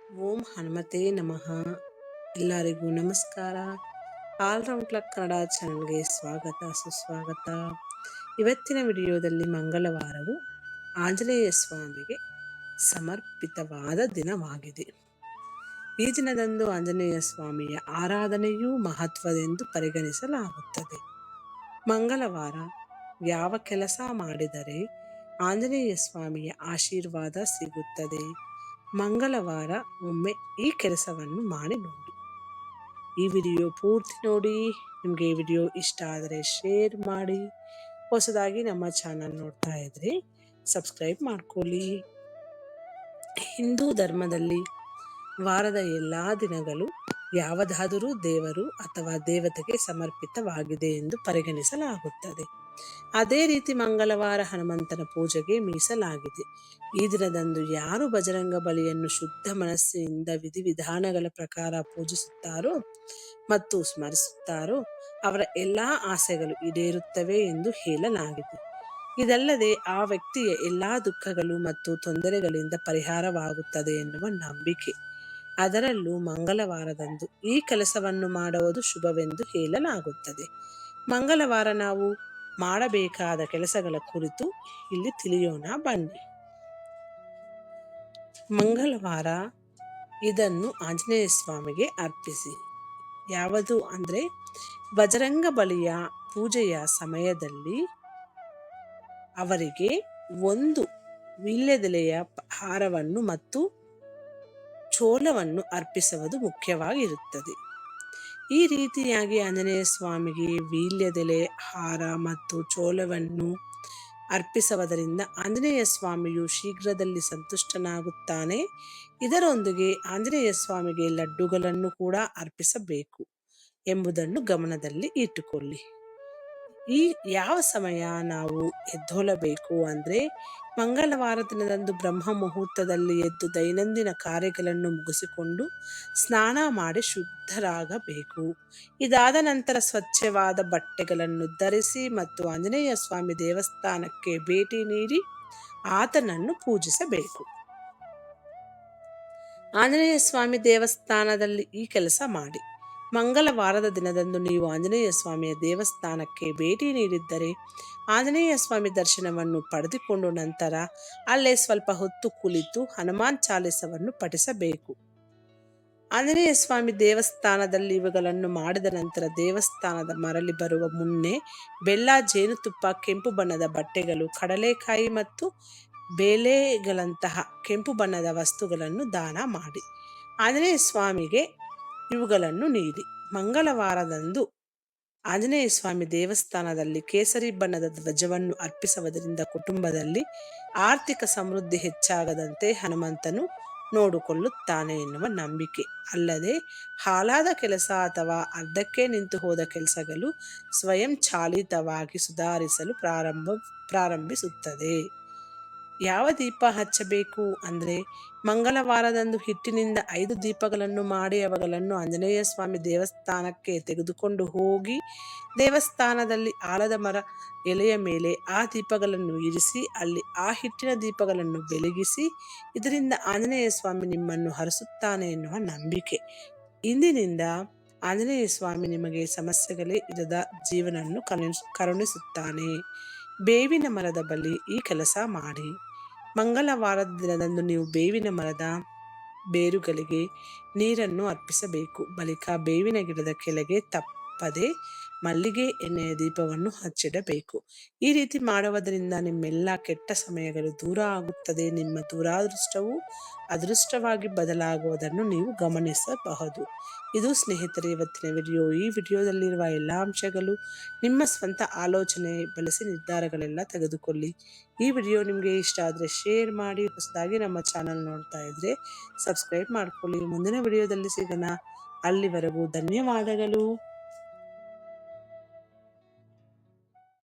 ಓಂ ಹನುಮತೆ ನಮಃ. ಎಲ್ಲರಿಗೂ ನಮಸ್ಕಾರ. ಆಲ್ರೌಂಡ್ ಕ್ಲಕ್ ಕನ್ನಡ ಚಾನಲ್ಗೆ ಸ್ವಾಗತ ಸುಸ್ವಾಗತ. ಇವತ್ತಿನ ವಿಡಿಯೋದಲ್ಲಿ ಮಂಗಳವಾರವು ಆಂಜನೇಯ ಸ್ವಾಮಿಗೆ ಸಮರ್ಪಿತವಾದ ದಿನವಾಗಿದೆ. ಈ ದಿನದಂದು ಆಂಜನೇಯ ಸ್ವಾಮಿಯ ಆರಾಧನೆಯೂ ಮಹತ್ವದೆಂದು ಪರಿಗಣಿಸಲಾಗುತ್ತದೆ. ಮಂಗಳವಾರ ಯಾವ ಕೆಲಸ ಮಾಡಿದರೆ ಆಂಜನೇಯ ಸ್ವಾಮಿಯ ಆಶೀರ್ವಾದ ಸಿಗುತ್ತದೆ? ಮಂಗಳವಾರ ಒಮ್ಮೆ ಈ ಕೆಲಸವನ್ನು ಮಾಡಿ ನೋಡಿ. ಈ ವಿಡಿಯೋ ಪೂರ್ತಿ ನೋಡಿ. ನಿಮಗೆ ಈ ವಿಡಿಯೋ ಇಷ್ಟ ಆದರೆ ಶೇರ್ ಮಾಡಿ. ಹೊಸದಾಗಿ ನಮ್ಮ ಚಾನಲ್ ನೋಡ್ತಾ ಇದ್ರೆ ಸಬ್ಸ್ಕ್ರೈಬ್ ಮಾಡ್ಕೊಳ್ಳಿ. ಹಿಂದೂ ಧರ್ಮದಲ್ಲಿ ವಾರದ ಎಲ್ಲ ದಿನಗಳು ಯಾವುದಾದರೂ ದೇವರು ಅಥವಾ ದೇವತೆಗೆ ಸಮರ್ಪಿತವಾಗಿದೆ ಎಂದು ಪರಿಗಣಿಸಲಾಗುತ್ತದೆ. ಅದೇ ರೀತಿ ಮಂಗಳವಾರ ಹನುಮಂತನ ಪೂಜೆಗೆ ಮೀಸಲಾಗಿದೆ. ಈ ದಿನದಂದು ಯಾರು ಬಜರಂಗ ಬಲಿಯನ್ನು ಶುದ್ಧ ಮನಸ್ಸಿನಿಂದ ವಿಧಿವಿಧಾನಗಳ ಪ್ರಕಾರ ಪೂಜಿಸುತ್ತಾರೋ ಮತ್ತು ಸ್ಮರಿಸುತ್ತಾರೋ ಅವರ ಎಲ್ಲಾ ಆಸೆಗಳು ಈಡೇರುತ್ತವೆ ಎಂದು ಹೇಳಲಾಗಿದೆ. ಇದಲ್ಲದೆ ಆ ವ್ಯಕ್ತಿಯ ಎಲ್ಲಾ ದುಃಖಗಳು ಮತ್ತು ತೊಂದರೆಗಳಿಂದ ಪರಿಹಾರವಾಗುತ್ತದೆ ಎನ್ನುವ ನಂಬಿಕೆ. ಅದರಲ್ಲೂ ಮಂಗಳವಾರದಂದು ಈ ಕೆಲಸವನ್ನು ಮಾಡುವುದು ಶುಭವೆಂದು ಹೇಳಲಾಗುತ್ತದೆ. ಮಂಗಳವಾರ ನಾವು ಮಾಡಬೇಕಾದ ಕೆಲಸಗಳ ಕುರಿತು ಇಲ್ಲಿ ತಿಳಿಯೋಣ ಬನ್ನಿ. ಮಂಗಳವಾರ ಇದನ್ನು ಆಂಜನೇಯ ಸ್ವಾಮಿಗೆ ಅರ್ಪಿಸಿ. ಯಾವುದು ಅಂದರೆ ಬಜರಂಗ ಬಲಿಯ ಪೂಜೆಯ ಸಮಯದಲ್ಲಿ ಅವರಿಗೆ ಒಂದು ವೀಳ್ಯದೆಲೆಯ ಹಾರವನ್ನು ಮತ್ತು ಚೋಲವನ್ನು ಅರ್ಪಿಸುವುದು ಮುಖ್ಯವಾಗಿರುತ್ತದೆ. ಈ ರೀತಿಯಾಗಿ ಆಂಜನೇಯ ಸ್ವಾಮಿಗೆ ವೀಳ್ಯದೆಲೆ ಹಾರ ಮತ್ತು ಚೋಲವನ್ನು ಅರ್ಪಿಸುವುದರಿಂದ ಆಂಜನೇಯ ಸ್ವಾಮಿಯು ಶೀಘ್ರದಲ್ಲಿ ಸಂತುಷ್ಟನಾಗುತ್ತಾನೆ. ಇದರೊಂದಿಗೆ ಆಂಜನೇಯ ಸ್ವಾಮಿಗೆ ಲಡ್ಡುಗಳನ್ನು ಕೂಡ ಅರ್ಪಿಸಬೇಕು ಎಂಬುದನ್ನು ಗಮನದಲ್ಲಿ ಇಟ್ಟುಕೊಳ್ಳಿ. ಈ ಯಾವ ಸಮಯ ನಾವು ಎದ್ದೇಳಬೇಕು ಅಂದರೆ ಮಂಗಳವಾರ ದಿನದಂದು ಬ್ರಹ್ಮ ಮುಹೂರ್ತದಲ್ಲಿ ಎದ್ದು ದೈನಂದಿನ ಕಾರ್ಯಗಳನ್ನು ಮುಗಿಸಿಕೊಂಡು ಸ್ನಾನ ಮಾಡಿ ಶುದ್ಧರಾಗಬೇಕು. ಇದಾದ ನಂತರ ಸ್ವಚ್ಛವಾದ ಬಟ್ಟೆಗಳನ್ನು ಧರಿಸಿ ಮತ್ತು ಆಂಜನೇಯ ಸ್ವಾಮಿ ದೇವಸ್ಥಾನಕ್ಕೆ ಭೇಟಿ ನೀಡಿ ಆತನನ್ನು ಪೂಜಿಸಬೇಕು. ಆಂಜನೇಯ ಸ್ವಾಮಿ ದೇವಸ್ಥಾನದಲ್ಲಿ ಈ ಕೆಲಸ ಮಾಡಿ. ಮಂಗಳವಾರದ ದಿನದಂದು ನೀವು ಆಂಜನೇಯ ಸ್ವಾಮಿಯ ದೇವಸ್ಥಾನಕ್ಕೆ ಭೇಟಿ ನೀಡಿದ್ದರೆ ಆಂಜನೇಯ ಸ್ವಾಮಿ ದರ್ಶನವನ್ನು ಪಡೆದುಕೊಂಡು ನಂತರ ಅಲ್ಲೇ ಸ್ವಲ್ಪ ಹೊತ್ತು ಕುಳಿತು ಹನುಮಾನ್ ಚಾಲಿಸವನ್ನು ಪಠಿಸಬೇಕು. ಆಂಜನೇಯ ಸ್ವಾಮಿ ದೇವಸ್ಥಾನದಲ್ಲಿ ಇವುಗಳನ್ನು ಮಾಡಿದ ನಂತರ ದೇವಸ್ಥಾನದ ಮರಳಿ ಬರುವ ಮುನ್ನೆ ಬೆಲ್ಲ, ಜೇನುತುಪ್ಪ, ಕೆಂಪು ಬಣ್ಣದ ಬಟ್ಟೆಗಳು, ಕಡಲೆಕಾಯಿ ಮತ್ತು ಬೇಳೆಗಳಂತಹ ಕೆಂಪು ಬಣ್ಣದ ವಸ್ತುಗಳನ್ನು ದಾನ ಮಾಡಿ ಆಂಜನೇಯ ಸ್ವಾಮಿಗೆ ಇವುಗಳನ್ನು ನೀಡಿ. ಮಂಗಳವಾರದಂದು ಆಂಜನೇಯ ಸ್ವಾಮಿ ದೇವಸ್ಥಾನದಲ್ಲಿ ಕೇಸರಿ ಬಣ್ಣದ ಧ್ವಜವನ್ನು ಅರ್ಪಿಸುವುದರಿಂದ ಕುಟುಂಬದಲ್ಲಿ ಆರ್ಥಿಕ ಸಮೃದ್ಧಿ ಹೆಚ್ಚಾಗದಂತೆ ಹನುಮಂತನು ನೋಡಿಕೊಳ್ಳುತ್ತಾನೆ ಎನ್ನುವ ನಂಬಿಕೆ. ಅಲ್ಲದೆ ಹಾಳಾದ ಕೆಲಸ ಅಥವಾ ಅರ್ಧಕ್ಕೆ ನಿಂತು ಹೋದ ಕೆಲಸಗಳು ಸ್ವಯಂ ಚಾಲಿತವಾಗಿ ಸುಧಾರಿಸಲು ಪ್ರಾರಂಭಿಸುತ್ತದೆ. ಯಾವ ದೀಪ ಹಚ್ಚಬೇಕು ಅಂದರೆ ಮಂಗಳವಾರದಂದು ಹಿಟ್ಟಿನಿಂದ 5 ದೀಪಗಳನ್ನು ಮಾಡಿ ಅವುಗಳನ್ನು ಆಂಜನೇಯ ಸ್ವಾಮಿ ದೇವಸ್ಥಾನಕ್ಕೆ ತೆಗೆದುಕೊಂಡು ಹೋಗಿ ದೇವಸ್ಥಾನದಲ್ಲಿ ಆಲದ ಮರ ಎಲೆಯ ಮೇಲೆ ಆ ದೀಪಗಳನ್ನು ಇರಿಸಿ ಅಲ್ಲಿ ಆ ಹಿಟ್ಟಿನ ದೀಪಗಳನ್ನು ಬೆಳಗಿಸಿ. ಇದರಿಂದ ಆಂಜನೇಯ ಸ್ವಾಮಿ ನಿಮ್ಮನ್ನು ಹರಸುತ್ತಾನೆ ಎನ್ನುವ ನಂಬಿಕೆ. ಇಂದಿನಿಂದ ಆಂಜನೇಯ ಸ್ವಾಮಿ ನಿಮಗೆ ಸಮಸ್ಯೆಗಳೇ ಇರದ ಜೀವನವನ್ನು ಕರುಣಿಸುತ್ತಾನೆ. ಬೇವಿನ ಮರದ ಬಳಿ ಈ ಕೆಲಸ ಮಾಡಿ. ಮಂಗಳವಾರದ ದಿನದಂದು ನೀವು ಬೇವಿನ ಮರದ ಬೇರುಗಳಿಗೆ ನೀರನ್ನು ಅರ್ಪಿಸಬೇಕು. ಬಳಿಕ ಬೇವಿನ ಗಿಡದ ಕೆಳಗೆ ತಪ್ಪದೆ ಮಲ್ಲಿಗೆ ಎಣ್ಣೆಯ ದೀಪವನ್ನು ಹಚ್ಚಿಡಬೇಕು. ಈ ರೀತಿ ಮಾಡುವುದರಿಂದ ನಿಮ್ಮೆಲ್ಲ ಕೆಟ್ಟ ಸಮಯಗಳು ದೂರ ಆಗುತ್ತದೆ. ನಿಮ್ಮ ದುರಾದೃಷ್ಟವು ಅದೃಷ್ಟವಾಗಿ ಬದಲಾಗುವುದನ್ನು ನೀವು ಗಮನಿಸಬಹುದು. ಇದು ಸ್ನೇಹಿತರೆ ಇವತ್ತಿನ ವಿಡಿಯೋ. ಈ ವಿಡಿಯೋದಲ್ಲಿರುವ ಎಲ್ಲ ಅಂಶಗಳು ನಿಮ್ಮ ಸ್ವಂತ ಆಲೋಚನೆ ಬಳಸಿ ನಿರ್ಧಾರಗಳೆಲ್ಲ ತೆಗೆದುಕೊಳ್ಳಿ. ಈ ವಿಡಿಯೋ ನಿಮಗೆ ಇಷ್ಟ ಆದರೆ ಶೇರ್ ಮಾಡಿ. ಹೊಸದಾಗಿ ನಮ್ಮ ಚಾನಲ್ ನೋಡ್ತಾ ಇದ್ರೆ ಸಬ್ಸ್ಕ್ರೈಬ್ ಮಾಡ್ಕೊಳ್ಳಿ. ಮುಂದಿನ ವಿಡಿಯೋದಲ್ಲಿ ಸಿಗೋಣ. ಅಲ್ಲಿವರೆಗೂ ಧನ್ಯವಾದಗಳು.